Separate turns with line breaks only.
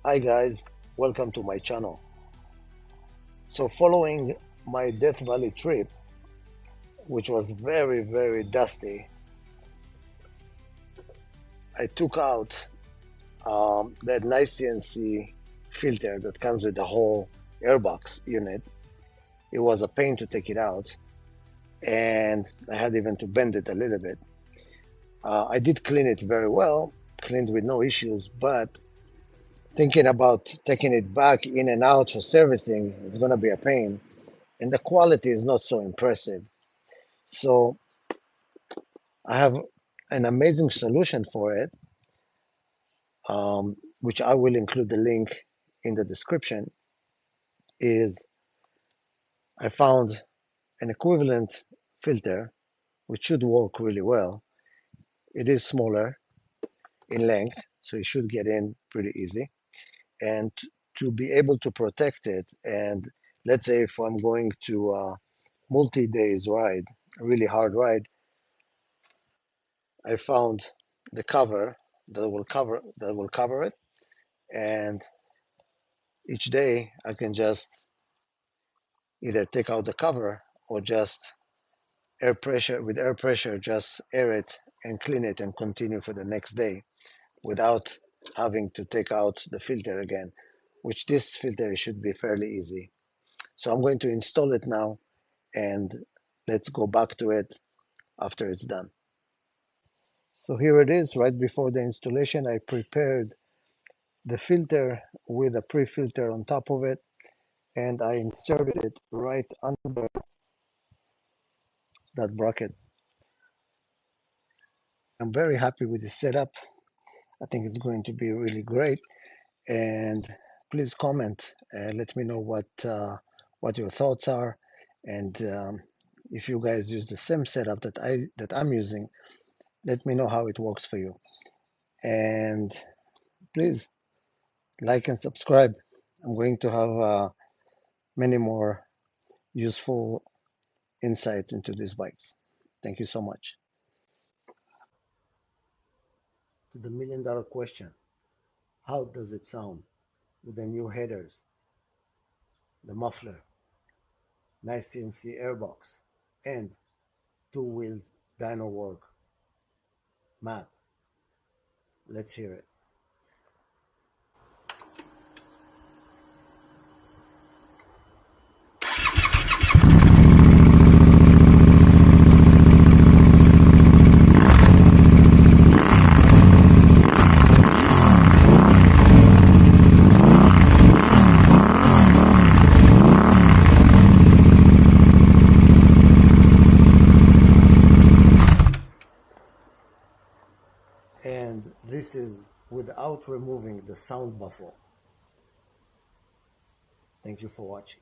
Hi guys, welcome to my channel. So following my Death Valley trip, which was very dusty, I took out that NiceCNC filter that comes with the whole airbox unit. It was a pain to take it out, and I had even to bend it a little bit. I did clean it very well, cleaned with no issues, but thinking about taking it back in and out for servicing, it's going to be a pain, and the quality is not so impressive. So I have an amazing solution for it, which I will include the link in the description. Is I found an equivalent filter which should work really well. It is smaller in length, so it should get in pretty easy. And to be able to protect it, and let's say if I'm going to a multi-days ride, a really hard ride, I found the cover that will cover it, and each day I can just either take out the cover or just air pressure, just air it and clean it and continue for the next day without having to take out the filter again, which this filter should be fairly easy. So I'm going to install it now, and let's go back to it after it's done. So here it is. Right before the installation, I prepared the filter with a pre-filter on top of it, and I inserted it right under that bracket. I'm very happy with the setup. I think it's going to be really great. And please comment, let me know what your thoughts are, and if you guys use the same setup that I'm using, let me know how it works for you. And please like and subscribe. I'm going to have many more useful insights into these bikes. Thank you so much. To the $1,000,000 question, how does it sound with the new headers, the muffler, NiceCNC Airbox, and two-wheeled dyno work map? Let's hear it. And this is without removing the sound buffer. Thank you for watching.